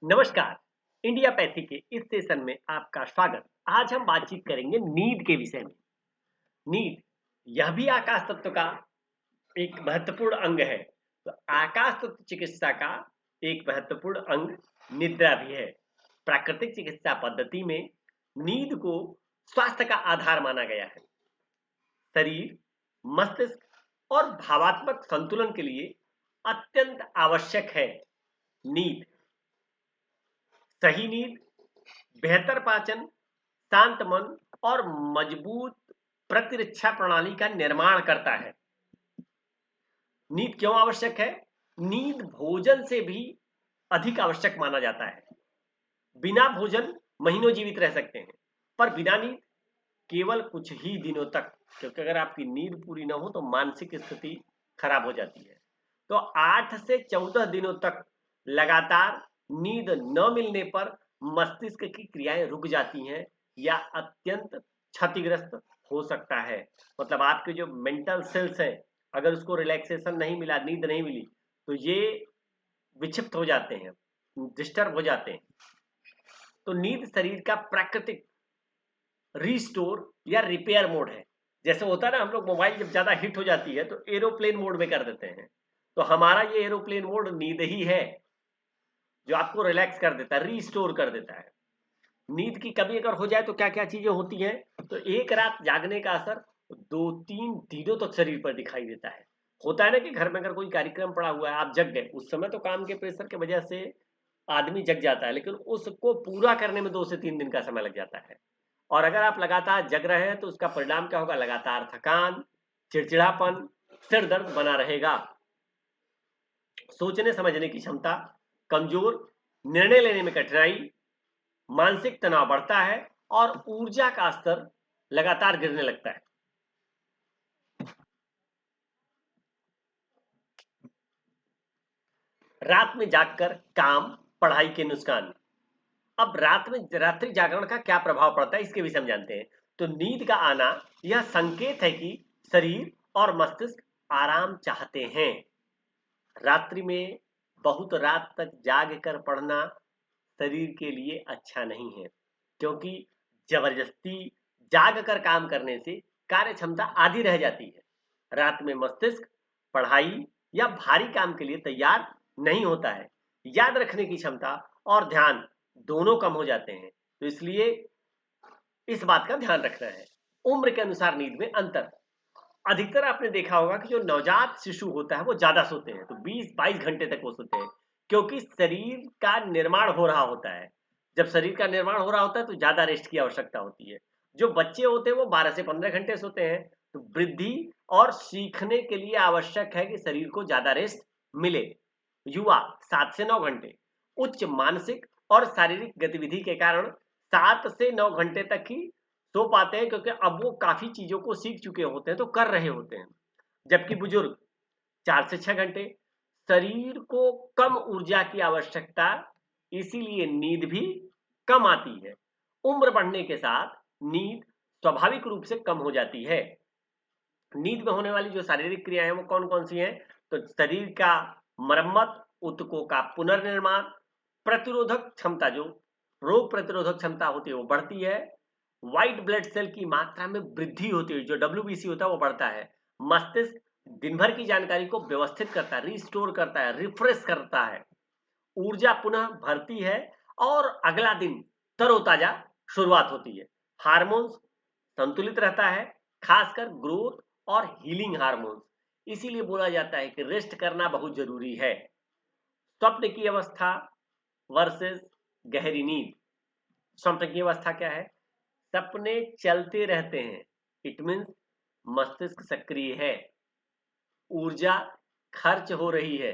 नमस्कार। India pathy के इस सेशन में आपका स्वागत। आज हम बातचीत करेंगे नींद के विषय में। नींद यह भी आकाश तत्व का एक महत्वपूर्ण अंग है। तो आकाश तत्व चिकित्सा का एक महत्वपूर्ण अंग निद्रा भी है। प्राकृतिक चिकित्सा पद्धति में नींद को स्वास्थ्य का आधार माना गया है। शरीर, मस्तिष्क और भावात्मक संतुलन के लिए अत्यंत आवश्यक है नींद। सही नींद बेहतर पाचन, शांत मन और मजबूत प्रतिरक्षा प्रणाली का निर्माण करता है। नींद क्यों आवश्यक है? नींद भोजन से भी अधिक आवश्यक माना जाता है। बिना भोजन महीनों जीवित रह सकते हैं, पर बिना नींद केवल कुछ ही दिनों तक, क्योंकि अगर आपकी नींद पूरी ना हो तो मानसिक स्थिति खराब हो जाती है। तो 8 से 14 दिनों तक लगातार नींद न मिलने पर मस्तिष्क की क्रियाएं रुक जाती हैं या अत्यंत क्षतिग्रस्त हो सकता है। मतलब आपके जो मेंटल सेल्स हैं, अगर उसको रिलैक्सेशन नहीं मिला, नींद नहीं मिली, तो ये विक्षिप्त हो जाते हैं, डिस्टर्ब हो जाते हैं। तो नींद शरीर का प्राकृतिक रीस्टोर या रिपेयर मोड है। जैसे होता है ना, हम लोग मोबाइल जब ज्यादा हिट हो जाती है तो एरोप्लेन मोड में कर देते हैं। तो हमारा ये एरोप्लेन मोड नींद ही है, जो आपको रिलैक्स कर देता है, रीस्टोर कर देता है। नींद की कमी अगर हो जाए तो क्या क्या चीजें होती हैं? तो एक रात जागने का असर 2-3 दिनों तक शरीर पर दिखाई देता है। होता है ना कि घर में अगर कोई कार्यक्रम पड़ा हुआ है, आप जग गए, उस समय तो काम के प्रेशर की वजह से आदमी जग जाता है, लेकिन उसको पूरा करने में 2 से 3 दिन का समय लग जाता है। और अगर आप लगातार जग रहे हैं तो उसका परिणाम क्या होगा? लगातार थकान, चिड़चिड़ापन, सिर दर्द बना रहेगा, सोचने समझने की क्षमता कमजोर, निर्णय लेने में कठिनाई, मानसिक तनाव बढ़ता है और ऊर्जा का स्तर लगातार गिरने लगता है। रात में जागकर काम, पढ़ाई के नुकसान। अब रात में रात्रि जागरण का क्या प्रभाव पड़ता है, इसके विषय में जानते हैं। तो नींद का आना यह संकेत है कि शरीर और मस्तिष्क आराम चाहते हैं। रात्रि में बहुत रात तक जाग कर पढ़ना शरीर के लिए अच्छा नहीं है, क्योंकि जबरदस्ती जाग कर काम करने से कार्य क्षमता आधी रह जाती है। रात में मस्तिष्क पढ़ाई या भारी काम के लिए तैयार नहीं होता है। याद रखने की क्षमता और ध्यान दोनों कम हो जाते हैं। तो इसलिए इस बात का ध्यान रखना है। उम्र के अनुसार नींद में अंतर। अधिकतर आपने देखा होगा कि जो नवजात शिशु होता है वो ज्यादा सोते हैं, तो 20-22 घंटे तक वो सोते हैं, क्योंकि शरीर का निर्माण हो रहा होता है। जब शरीर का निर्माण हो रहा होता है तो ज्यादा रेस्ट की आवश्यकता होती है। जो बच्चे होते हैं वो 12 से 15 घंटे सोते हैं। तो वृद्धि और सीखने के लिए आवश्यक है कि शरीर को ज्यादा रेस्ट मिले। युवा 7 से 9 घंटे, उच्च मानसिक और शारीरिक गतिविधि के कारण 7 से 9 घंटे तक ही सो पाते हैं, क्योंकि अब वो काफी चीजों को सीख चुके होते हैं, तो कर रहे होते हैं। जबकि बुजुर्ग 4 से 6 घंटे। शरीर को कम ऊर्जा की आवश्यकता, इसीलिए नींद भी कम आती है। उम्र बढ़ने के साथ नींद स्वाभाविक रूप से कम हो जाती है। नींद में होने वाली जो शारीरिक क्रियाएं हैं वो कौन कौन सी हैं? तो शरीर का मरम्मत, ऊतकों का पुनर्निर्माण, प्रतिरोधक क्षमता, जो रोग प्रतिरोधक क्षमता होती है वो बढ़ती है। व्हाइट ब्लड सेल की मात्रा में वृद्धि होती है, जो डब्ल्यूबीसी होता है वो बढ़ता है। मस्तिष्क दिन भर की जानकारी को व्यवस्थित करता है, रिस्टोर करता है, रिफ्रेश करता है। ऊर्जा पुनः भरती है और अगला दिन तरोताजा शुरुआत होती है। हार्मोन्स संतुलित रहता है, खासकर ग्रोथ और हीलिंग हार्मोन्स। इसीलिए बोला जाता है कि रेस्ट करना बहुत जरूरी है। स्वप्न की अवस्था वर्सेस गहरी नींद। स्वप्न की अवस्था क्या है? सपने चलते रहते हैं, इट मीन्स मस्तिष्क सक्रिय है, ऊर्जा खर्च हो रही है।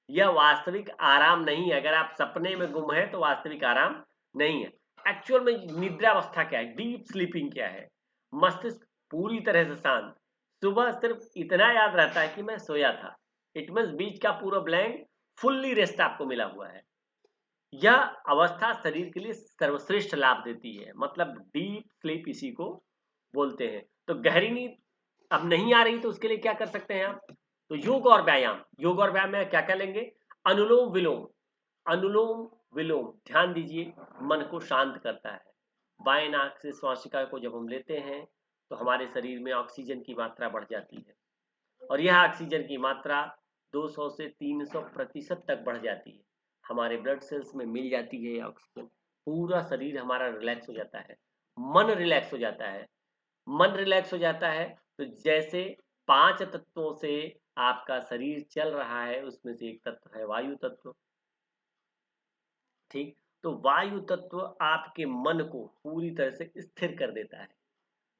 यह वास्तविक आराम नहीं है। अगर आप सपने में गुम है तो वास्तविक आराम नहीं है। एक्चुअल में निद्रावस्था क्या है, डीप स्लीपिंग क्या है? मस्तिष्क पूरी तरह से शांत, सुबह सिर्फ इतना याद रहता है कि मैं सोया था। इट मीन्स बीच का पूरा ब्लैंक, फुल्ली रेस्ट आपको मिला हुआ है। यह अवस्था शरीर के लिए सर्वश्रेष्ठ लाभ देती है, मतलब डीप स्लीप इसी को बोलते हैं। तो गहरी नींद अब नहीं आ रही तो उसके लिए क्या कर सकते हैं आप? तो योग और व्यायाम। योग और व्यायाम में क्या क्या लेंगे? अनुलोम विलोम। अनुलोम विलोम, ध्यान दीजिए, मन को शांत करता है। बाएं नाक से श्वासिका को जब हम लेते हैं तो हमारे शरीर में ऑक्सीजन की मात्रा बढ़ जाती है और यह ऑक्सीजन की मात्रा 200 से 300% तक बढ़ जाती है। हमारे ब्लड सेल्स में मिल जाती है ऑक्सीजन, पूरा शरीर हमारा रिलैक्स हो जाता है, मन रिलैक्स हो जाता है। मन रिलैक्स हो जाता है तो जैसे 5 तत्वों से आपका शरीर चल रहा है, उसमें से एक तत्व है वायु तत्व। ठीक, तो वायु तत्व आपके मन को पूरी तरह से स्थिर कर देता है,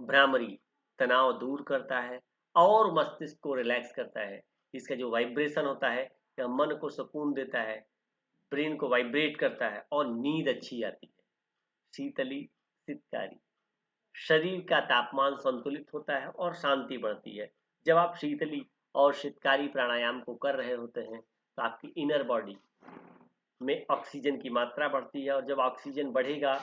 भ्रामरी, तनाव दूर करता है और मस्तिष्क को रिलैक्स करता है। इसका जो वाइब्रेशन होता है यह मन को सुकून देता है, ब्रेन को वाइब्रेट करता है और नींद अच्छी आती है। शीतली, शीतकारी, शरीर का तापमान संतुलित होता है और शांति बढ़ती है। जब आप शीतली और शीतकारी प्राणायाम को कर रहे होते हैं तो आपकी इनर बॉडी में ऑक्सीजन की मात्रा बढ़ती है और जब ऑक्सीजन बढ़ेगा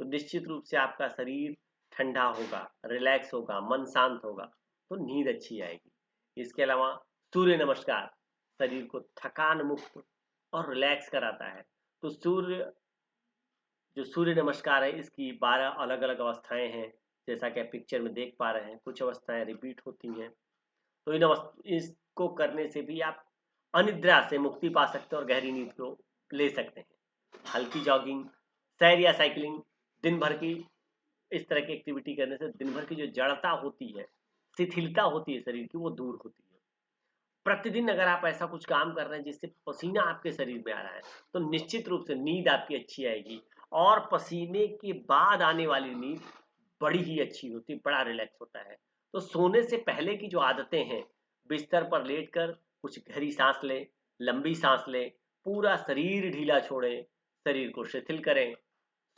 तो निश्चित रूप से आपका शरीर ठंडा होगा, रिलैक्स होगा, मन शांत होगा, तो नींद अच्छी आएगी। इसके अलावा सूर्य नमस्कार शरीर को थकान मुक्त और रिलैक्स कराता है। तो सूर्य नमस्कार है, इसकी 12 अलग अलग अवस्थाएं हैं, जैसा कि आप पिक्चर में देख पा रहे हैं। कुछ अवस्थाएं रिपीट होती हैं, तो इसको करने से भी आप अनिद्रा से मुक्ति पा सकते हैं और गहरी नींद को ले सकते हैं। हल्की जॉगिंग, सैर या साइकिलिंग, दिन भर की इस तरह की एक्टिविटी करने से दिन भर की जो जड़ता होती है, शिथिलता होती है शरीर की, वो दूर होती है। प्रतिदिन अगर आप ऐसा कुछ काम कर रहे हैं जिससे पसीना आपके शरीर में आ रहा है तो निश्चित रूप से नींद आपकी अच्छी आएगी और पसीने के बाद आने वाली नींद बड़ी ही अच्छी होती है, बड़ा रिलैक्स होता है। तो सोने से पहले की जो आदतें हैं, बिस्तर पर लेटकर कुछ गहरी सांस लें, लंबी सांस लें, पूरा शरीर ढीला छोड़ें, शरीर को शिथिल करें।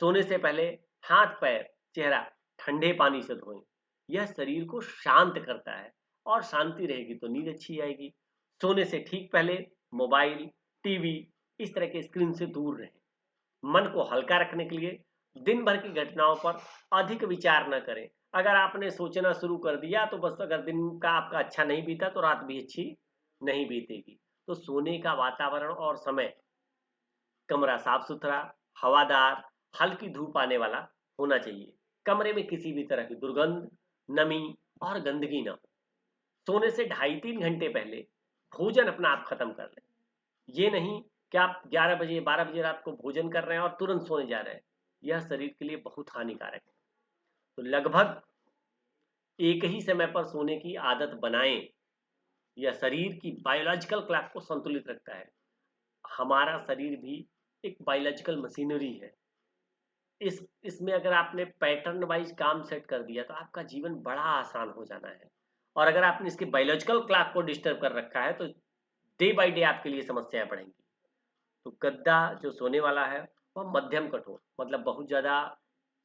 सोने से पहले हाथ पैर चेहरा ठंडे पानी से धोएं, यह शरीर को शांत करता है और शांति रहेगी तो नींद अच्छी आएगी। सोने से ठीक पहले मोबाइल, टीवी, इस तरह के स्क्रीन से दूर रहें। मन को हल्का रखने के लिए दिन भर की घटनाओं पर अधिक विचार न करें। अगर आपने सोचना शुरू कर दिया तो बस, अगर दिन का आपका अच्छा नहीं बीता तो रात भी अच्छी नहीं बीतेगी। तो सोने का वातावरण और समय, कमरा साफ सुथरा, हवादार, हल्की धूप आने वाला होना चाहिए। कमरे में किसी भी तरह की दुर्गंध, नमी और गंदगी ना हो। सोने से 2.5-3 घंटे पहले भोजन अपना आप खत्म कर लें। ये नहीं कि आप 11 बजे 12 बजे रात को भोजन कर रहे हैं और तुरंत सोने जा रहे हैं, यह शरीर के लिए बहुत हानिकारक है। तो लगभग एक ही समय पर सोने की आदत बनाएं। यह शरीर की बायोलॉजिकल क्लॉक को संतुलित रखता है। हमारा शरीर भी एक बायोलॉजिकल मशीनरी है। इसमें अगर आपने पैटर्न वाइज काम सेट कर दिया तो आपका जीवन बड़ा आसान हो जाना है। और अगर आपने इसके बायोलॉजिकल क्लॉक को डिस्टर्ब कर रखा है तो डे बाय डे आपके लिए समस्याएं बढ़ेंगी। तो गद्दा जो सोने वाला है वह मध्यम कठोर, मतलब बहुत ज्यादा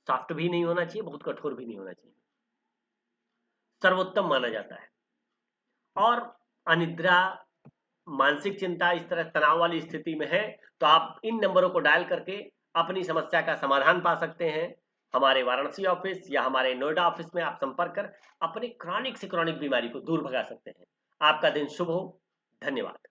सॉफ्ट भी नहीं होना चाहिए, बहुत कठोर भी नहीं होना चाहिए, सर्वोत्तम माना जाता है। और अनिद्रा, मानसिक चिंता, इस तरह तनाव वाली स्थिति में है तो आप इन नंबरों को डायल करके अपनी समस्या का समाधान पा सकते हैं। हमारे वाराणसी ऑफिस या हमारे नोएडा ऑफिस में आप संपर्क कर अपनी क्रॉनिक से क्रॉनिक बीमारी को दूर भगा सकते हैं। आपका दिन शुभ हो। धन्यवाद।